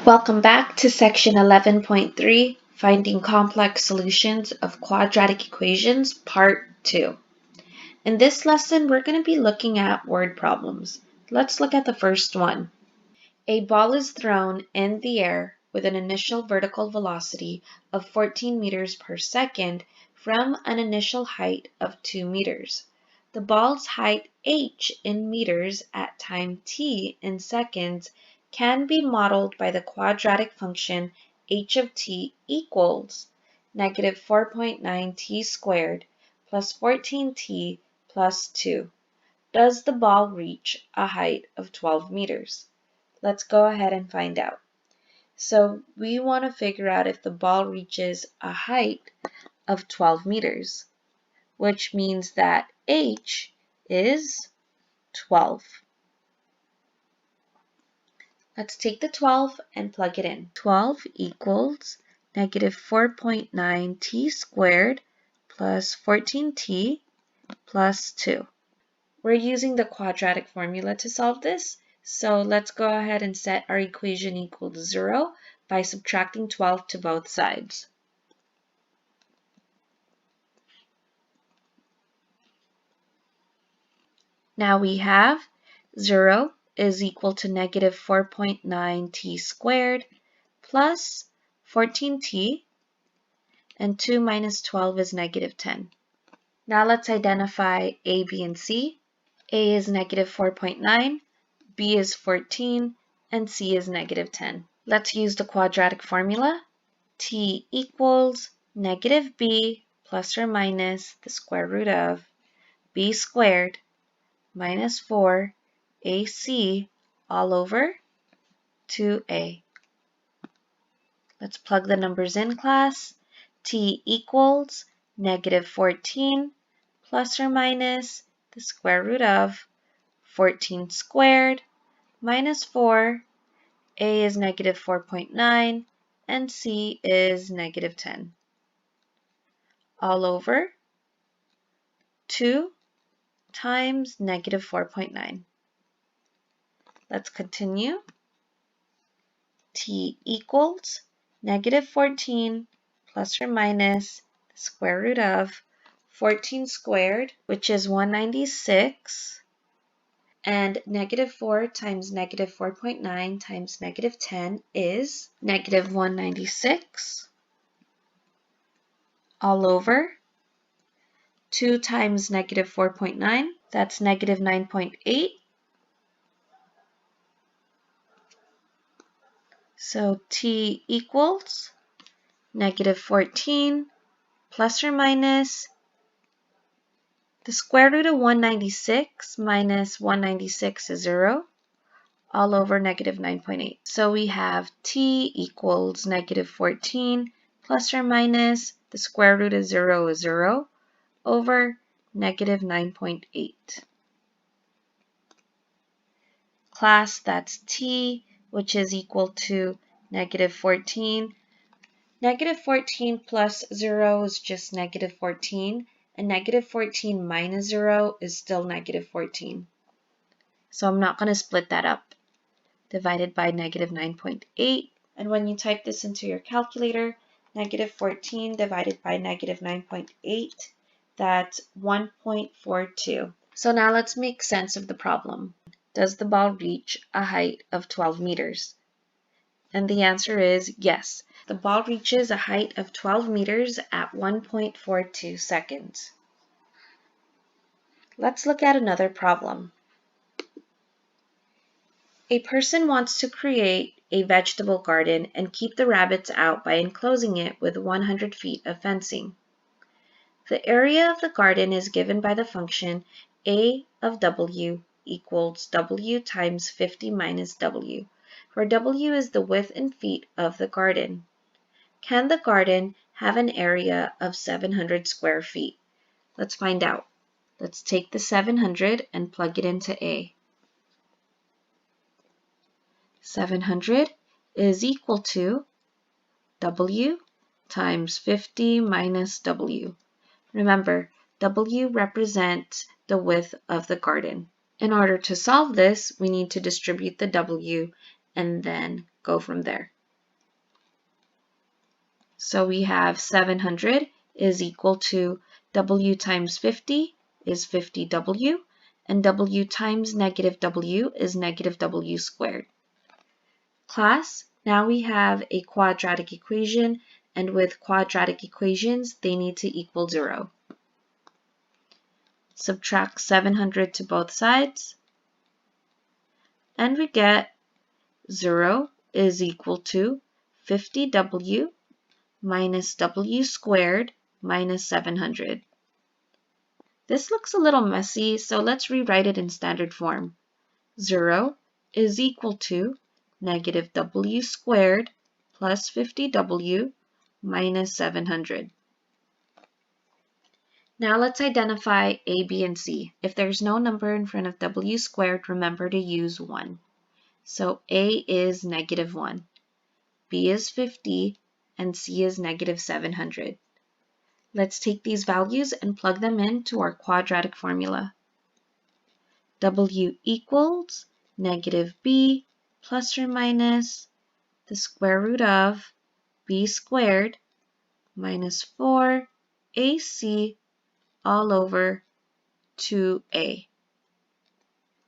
Welcome back to section 11.3, Finding Complex Solutions of Quadratic Equations, Part 2. In this lesson, we're going to be looking at word problems. Let's look at the first one. A ball is thrown in the air with an initial vertical velocity of 14 meters per second from an initial height of 2 meters. The ball's height h in meters at time t in seconds can be modeled by the quadratic function h of t equals negative 4.9 t squared plus 14t plus 2. Does the ball reach a height of 12 meters? Let's go ahead and find out. So we want to figure out if the ball reaches a height of 12 meters, which means that h is 12. Let's take the 12 and plug it in. 12 equals negative 4.9 t squared plus 14t plus 2. We're using the quadratic formula to solve this, so let's go ahead and set our equation equal to 0 by subtracting 12 to both sides. Now we have 0 is equal to negative 4.9 t squared plus 14t, and 2 minus 12 is negative 10. Now let's identify a, b, and c. A is negative 4.9, b is 14, and c is negative 10. Let's use the quadratic formula. T equals negative b plus or minus the square root of b squared minus 4 ac all over 2a. Let's plug the numbers in, class. T equals negative 14 plus or minus the square root of 14 squared minus 4. A is negative 4.9 and c is negative 10. All over 2 times negative 4.9. Let's continue. T equals negative 14 plus or minus the square root of 14 squared, which is 196, and negative 4 times negative 4.9 times negative 10 is negative 196 all over 2 times negative 4.9, that's negative 9.8. So t equals negative 14 plus or minus the square root of 196 minus 196 is 0, all over negative 9.8. So we have t equals negative 14 plus or minus the square root of 0 is 0 over negative 9.8. Class, that's t, which is equal to negative 14. Negative 14 plus 0 is just negative 14, and negative 14 minus 0 is still negative 14. So I'm not going to split that up. Divided by negative 9.8, and when you type this into your calculator, negative 14 divided by negative 9.8, that's 1.42. So now let's make sense of the problem. Does the ball reach a height of 12 meters? And the answer is yes. The ball reaches a height of 12 meters at 1.42 seconds. Let's look at another problem. A person wants to create a vegetable garden and keep the rabbits out by enclosing it with 100 feet of fencing. The area of the garden is given by the function a of w equals w times 50 minus w, where w is the width in feet of the garden. Can the garden have an area of 700 square feet? Let's find out. Let's take the 700 and plug it into a. 700 is equal to w times 50 minus w. Remember, w represents the width of the garden. In order to solve this, we need to distribute the w and then go from there. So we have 700 is equal to W times 50 is 50W, and W times negative W is negative W squared. Class, now we have a quadratic equation, and with quadratic equations, they need to equal 0. Subtract 700 to both sides, and we get 0 is equal to 50W minus W squared minus 700. This looks a little messy, so let's rewrite it in standard form. 0 is equal to negative W squared plus 50W minus 700. Now let's identify A, B, and C. If there's no number in front of W squared, remember to use 1. So A is negative 1, B is 50, and C is negative 700. Let's take these values and plug them into our quadratic formula. W equals negative B plus or minus the square root of B squared minus 4AC all over 2A.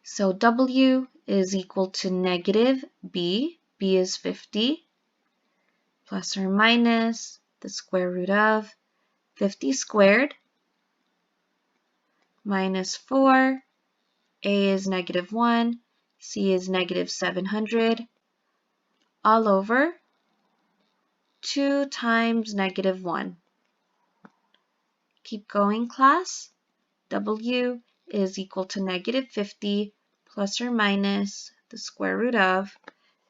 So W is equal to negative B is 50, plus or minus the square root of 50 squared minus 4, A is negative 1, C is negative 700, all over 2 times negative 1. Keep going, class. W is equal to negative 50 plus or minus the square root of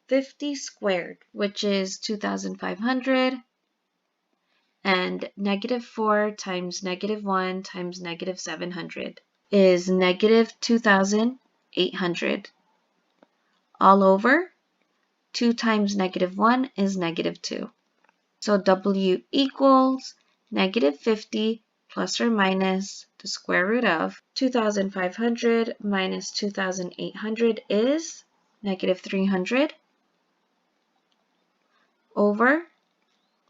50 squared, which is 2,500, and negative 4 times negative 1 times negative 700 is negative 2,800. All over 2 times negative 1 is negative 2. So W equals negative 50 plus or minus the square root of 2,500 minus 2,800 is negative 300 over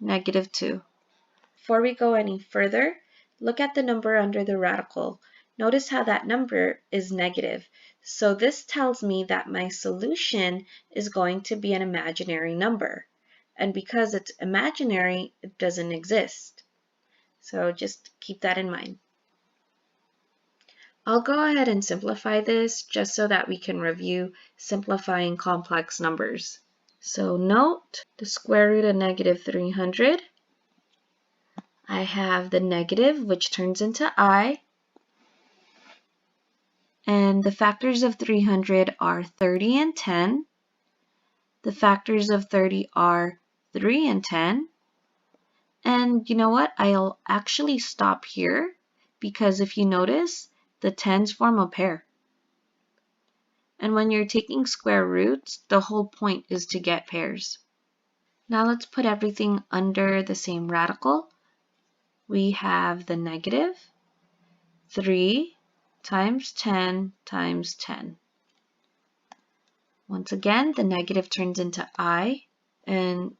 negative 2. Before we go any further, look at the number under the radical. Notice how that number is negative. So this tells me that my solution is going to be an imaginary number. And because it's imaginary, it doesn't exist. So just keep that in mind. I'll go ahead and simplify this just so that we can review simplifying complex numbers. So note the square root of negative 300. I have the negative, which turns into I. And the factors of 300 are 30 and 10. The factors of 30 are 3 and 10. And you know what? I'll actually stop here because if you notice, the 10s form a pair. And when you're taking square roots, the whole point is to get pairs. Now let's put everything under the same radical. We have the negative 3 times 10 times 10. Once again, the negative turns into I, and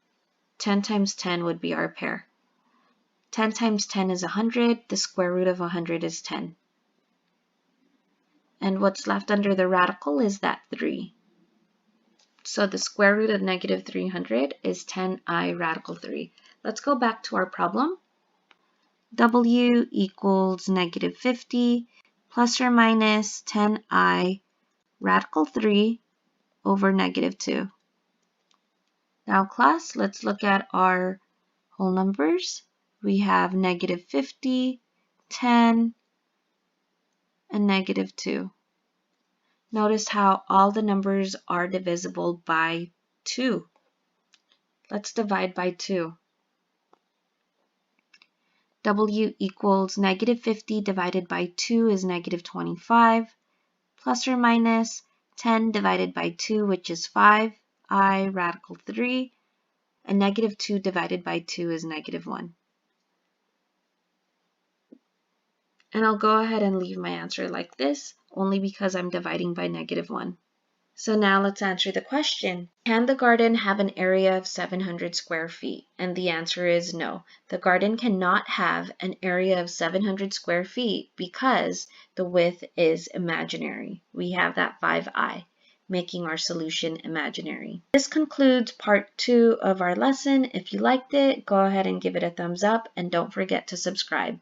10 times 10 would be our pair. 10 times 10 is 100. The square root of 100 is 10. And what's left under the radical is that 3. So the square root of negative 300 is 10I radical 3. Let's go back to our problem. W equals negative 50 plus or minus 10I radical 3 over negative 2. Now class, let's look at our whole numbers. We have negative 50, 10, and negative 2. Notice how all the numbers are divisible by 2. Let's divide by 2. W equals negative 50 divided by 2 is negative 25, plus or minus 10 divided by 2, which is 5, I radical 3, and negative 2 divided by 2 is negative 1. And I'll go ahead and leave my answer like this, only because I'm dividing by negative 1. So now let's answer the question. Can the garden have an area of 700 square feet? And the answer is no. The garden cannot have an area of 700 square feet because the width is imaginary. We have that 5i, making our solution imaginary. This concludes part 2 of our lesson. If you liked it, go ahead and give it a thumbs up and don't forget to subscribe.